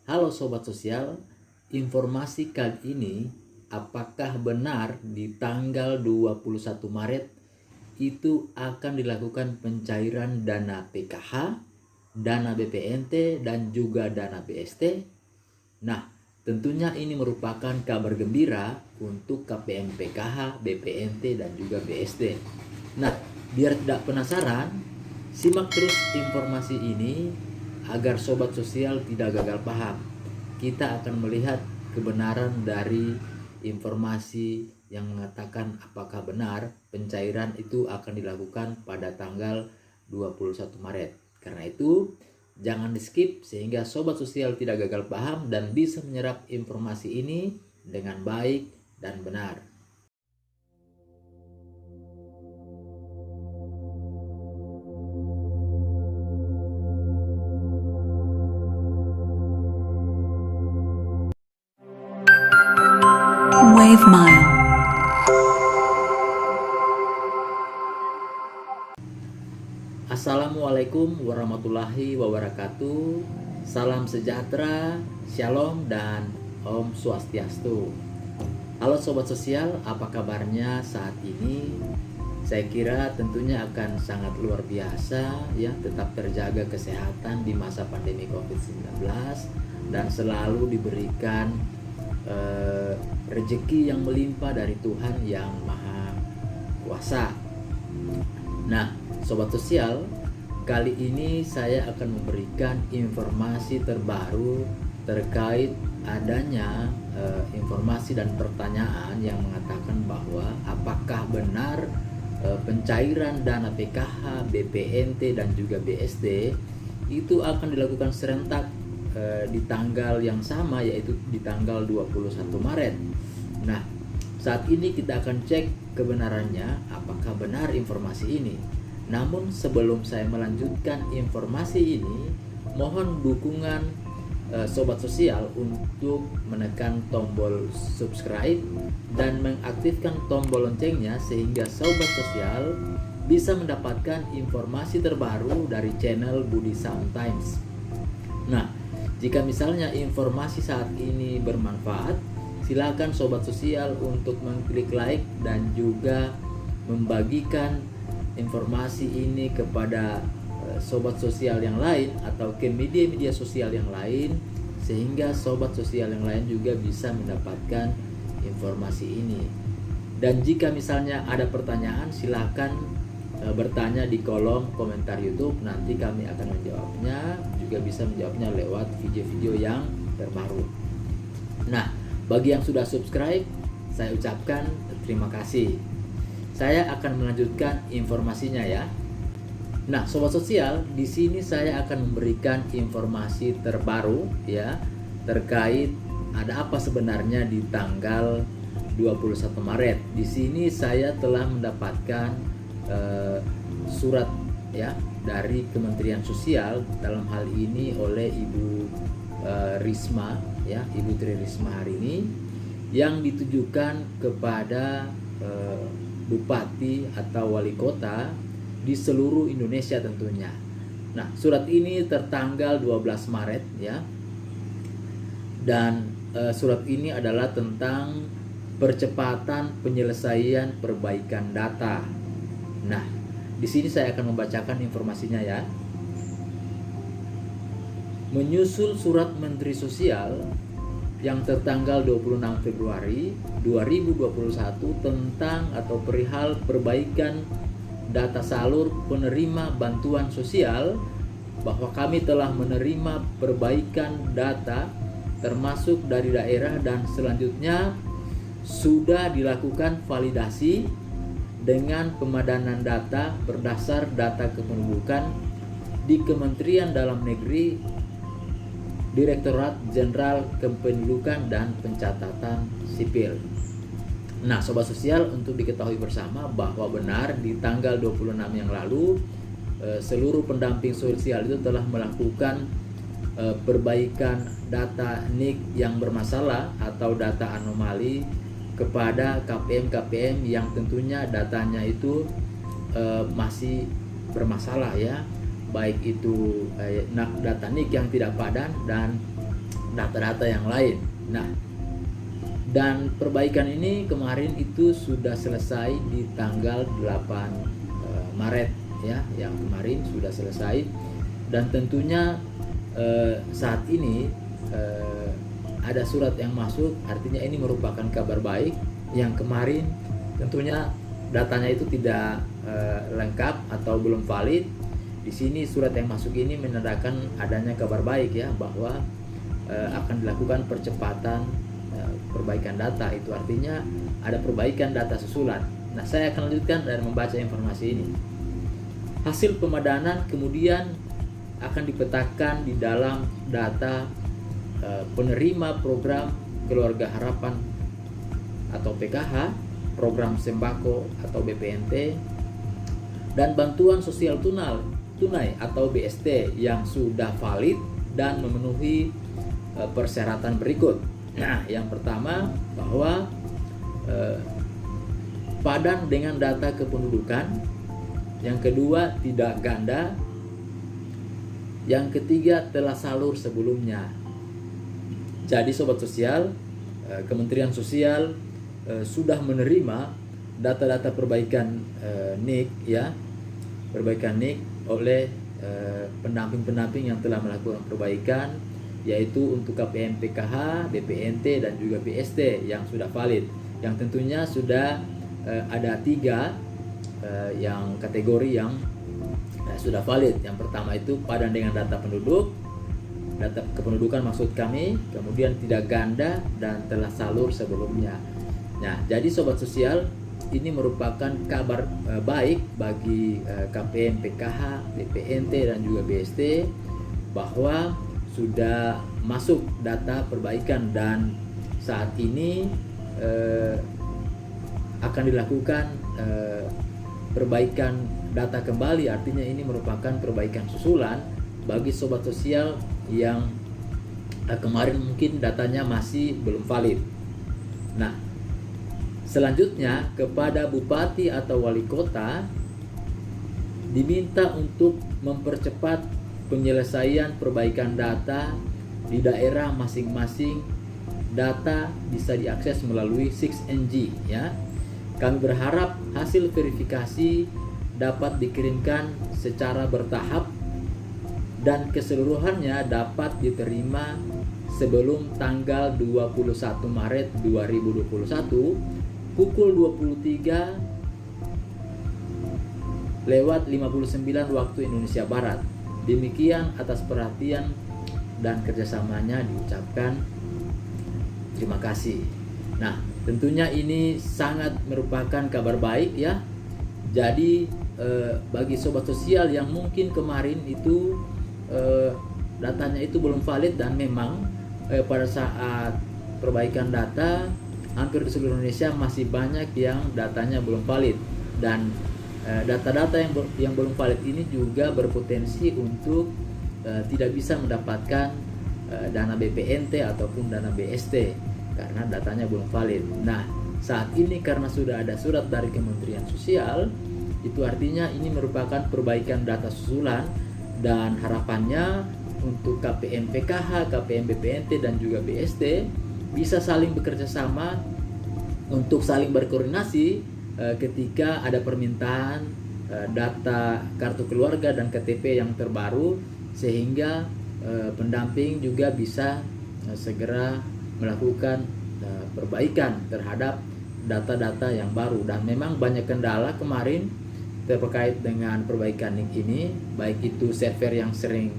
Halo Sobat Sosial, informasi kali ini apakah benar di tanggal 21 Maret itu akan dilakukan pencairan dana PKH, dana BPNT dan juga dana BST? Nah, tentunya ini merupakan kabar gembira untuk KPM PKH, BPNT dan juga BST. Nah, biar tidak penasaran, simak terus informasi ini agar Sobat Sosial tidak gagal paham. Kita akan melihat kebenaran dari informasi yang mengatakan apakah benar pencairan itu akan dilakukan pada tanggal 21 Maret. Karena itu, jangan di-skip sehingga Sobat Sosial tidak gagal paham dan bisa menyerap informasi ini dengan baik dan benar. Wave Mile. Assalamualaikum warahmatullahi wabarakatuh. Salam sejahtera, shalom dan Om Swastiastu. Halo Sobat Sosial, apa kabarnya saat ini? Saya kira tentunya akan sangat luar biasa ya, tetap terjaga kesehatan di masa pandemi COVID-19 dan selalu diberikan rezeki yang melimpah dari Tuhan yang Maha Kuasa. Nah, Sobat Sosial, kali ini saya akan memberikan informasi terbaru terkait adanya informasi dan pertanyaan yang mengatakan bahwa apakah benar pencairan dana PKH, BPNT dan juga BST itu akan dilakukan serentak di tanggal yang sama, yaitu di tanggal 21 Maret. Nah, saat ini kita akan cek kebenarannya apakah benar informasi ini. Namun sebelum saya melanjutkan informasi ini, mohon dukungan Sobat Sosial untuk menekan tombol subscribe dan mengaktifkan tombol loncengnya sehingga Sobat Sosial bisa mendapatkan informasi terbaru dari channel Budi Sometimes. Nah, jika misalnya informasi saat ini bermanfaat, silakan Sobat Sosial untuk mengklik like dan juga membagikan informasi ini kepada Sobat Sosial yang lain atau ke media-media sosial yang lain, sehingga Sobat Sosial yang lain juga bisa mendapatkan informasi ini. Dan jika misalnya ada pertanyaan, silakan bertanya di kolom komentar YouTube, nanti kami akan menjawabnya, juga bisa menjawabnya lewat video-video yang terbaru. Nah, bagi yang sudah subscribe, saya ucapkan terima kasih. Saya akan melanjutkan informasinya ya. Nah, Sobat Sosial, di sini saya akan memberikan informasi terbaru ya terkait ada apa sebenarnya di tanggal 21 Maret. Di sini saya telah mendapatkan surat ya dari Kementerian Sosial, dalam hal ini oleh Ibu Risma ya, Ibu Tri Risma hari ini, yang ditujukan kepada bupati atau wali kota di seluruh Indonesia tentunya. Nah, surat ini tertanggal 12 Maret ya. Dan surat ini adalah tentang percepatan penyelesaian perbaikan data. Nah, di sini saya akan membacakan informasinya ya. Menyusul surat Menteri Sosial yang tertanggal 26 Februari 2021 tentang atau perihal perbaikan data salur penerima bantuan sosial, bahwa kami telah menerima perbaikan data termasuk dari daerah dan selanjutnya sudah dilakukan validasi dengan pemadanan data berdasar data kependudukan di Kementerian Dalam Negeri, Direktorat Jenderal Kependudukan dan Pencatatan Sipil. Nah, Sobat Sosial, untuk diketahui bersama bahwa benar di tanggal 26 yang lalu seluruh pendamping sosial itu telah melakukan perbaikan data NIK yang bermasalah atau data anomali kepada KPM-KPM yang tentunya datanya itu masih bermasalah ya, baik itu data NIK yang tidak padan dan data-data yang lain. Nah, dan perbaikan ini kemarin itu sudah selesai di tanggal 8 Maret ya, yang kemarin sudah selesai. Dan tentunya saat ini ada surat yang masuk, artinya ini merupakan kabar baik. Yang kemarin tentunya datanya itu tidak lengkap atau belum valid. Di sini surat yang masuk ini menandakan adanya kabar baik ya, bahwa akan dilakukan percepatan perbaikan data. Itu artinya ada perbaikan data susulan. Nah, saya akan lanjutkan dan membaca informasi ini. Hasil pemadanan kemudian akan dipetakan di dalam data penerima program Keluarga Harapan atau PKH, program sembako atau BPNT, dan bantuan sosial tunai atau BST yang sudah valid dan memenuhi persyaratan berikut. Nah, yang pertama bahwa padan dengan data kependudukan, yang kedua tidak ganda, yang ketiga telah salur sebelumnya. Jadi Sobat Sosial, Kementerian Sosial sudah menerima data-data perbaikan NIK ya, perbaikan NIK oleh pendamping-pendamping yang telah melakukan perbaikan, yaitu untuk KPM PKH, BPNT dan juga BST yang sudah valid. Yang tentunya sudah ada 3 yang kategori yang sudah valid. Yang pertama itu padan dengan data penduduk, data kependudukan maksud kami, kemudian tidak ganda dan telah salur sebelumnya. Nah, jadi Sobat Sosial, ini merupakan kabar baik bagi KPM PKH, BPNT dan juga BST bahwa sudah masuk data perbaikan, dan saat ini akan dilakukan perbaikan data kembali. Artinya ini merupakan perbaikan susulan bagi Sobat Sosial yang kemarin mungkin datanya masih belum valid. Nah, selanjutnya kepada Bupati atau Wali Kota diminta untuk mempercepat penyelesaian perbaikan data di daerah masing-masing. Data bisa diakses melalui 6NG ya. Kami berharap hasil verifikasi dapat dikirimkan secara bertahap dan keseluruhannya dapat diterima sebelum tanggal 21 Maret 2021 pukul 23:59 waktu Indonesia Barat. Demikian, atas perhatian dan kerjasamanya diucapkan terima kasih. Nah, tentunya ini sangat merupakan kabar baik ya. Jadi bagi Sobat Sosial yang mungkin kemarin itu datanya itu belum valid, dan memang pada saat perbaikan data hampir di seluruh Indonesia masih banyak yang datanya belum valid, dan data-data yang belum valid ini juga berpotensi untuk tidak bisa mendapatkan dana BPNT ataupun dana BST karena datanya belum valid. Nah, saat ini karena sudah ada surat dari Kementerian Sosial, itu artinya ini merupakan perbaikan data susulan, dan harapannya untuk KPM PKH, KPM BPNT dan juga BST bisa saling bekerja sama untuk saling berkoordinasi ketika ada permintaan data kartu keluarga dan KTP yang terbaru, sehingga pendamping juga bisa segera melakukan perbaikan terhadap data-data yang baru. Dan memang banyak kendala kemarin terkait dengan perbaikan NIK ini, baik itu server yang sering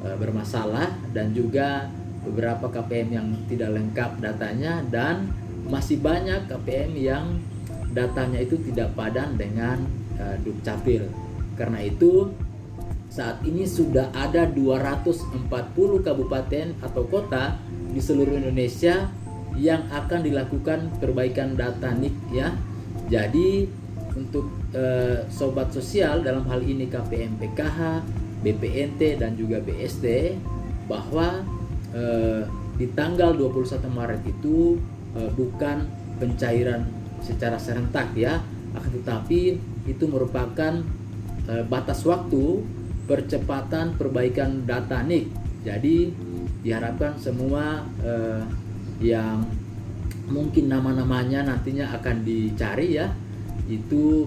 bermasalah dan juga beberapa KPM yang tidak lengkap datanya, dan masih banyak KPM yang datanya itu tidak padan dengan Dukcapil. Karena itu saat ini sudah ada 240 kabupaten atau kota di seluruh Indonesia yang akan dilakukan perbaikan data NIK ya. Jadi untuk Sobat Sosial, dalam hal ini KPM PKH, BPNT dan juga BST, bahwa di tanggal 21 Maret itu bukan pencairan secara serentak ya, akan tetapi itu merupakan batas waktu percepatan perbaikan data NIK. Jadi diharapkan semua yang mungkin nama-namanya nantinya akan dicari ya, itu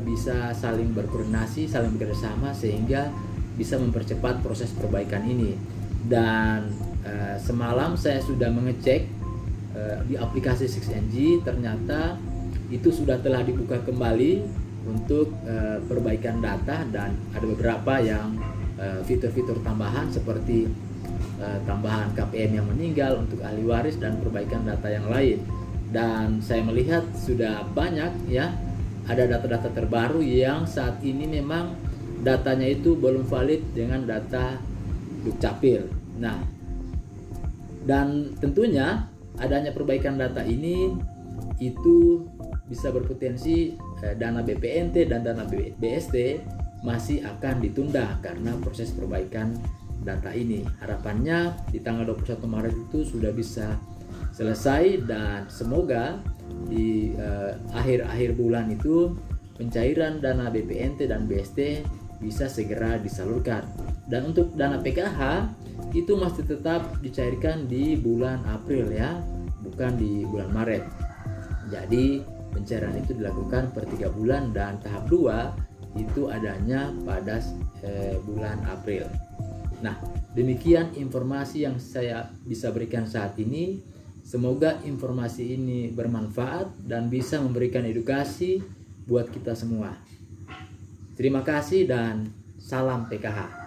bisa saling berkoordinasi, saling bekerjasama sehingga bisa mempercepat proses perbaikan ini. Dan semalam saya sudah mengecek di aplikasi 6NG, ternyata itu sudah telah dibuka kembali untuk perbaikan data, dan ada beberapa yang fitur-fitur tambahan seperti tambahan KPM yang meninggal untuk ahli waris dan perbaikan data yang lain. Dan saya melihat sudah banyak ya, ada data-data terbaru yang saat ini memang datanya itu belum valid dengan data Dukcapil. Nah, dan tentunya adanya perbaikan data ini itu bisa berpotensi dana BPNT dan dana BST masih akan ditunda karena proses perbaikan data ini. Harapannya di tanggal 21 Maret itu sudah bisa selesai, dan semoga di akhir-akhir bulan itu pencairan dana BPNT dan BST bisa segera disalurkan. Dan untuk dana PKH itu masih tetap dicairkan di bulan April ya, bukan di bulan Maret. Jadi pencairan itu dilakukan per 3 bulan, dan tahap 2 itu adanya pada bulan April. Nah, demikian informasi yang saya bisa berikan saat ini. Semoga informasi ini bermanfaat dan bisa memberikan edukasi buat kita semua. Terima kasih dan salam PKH.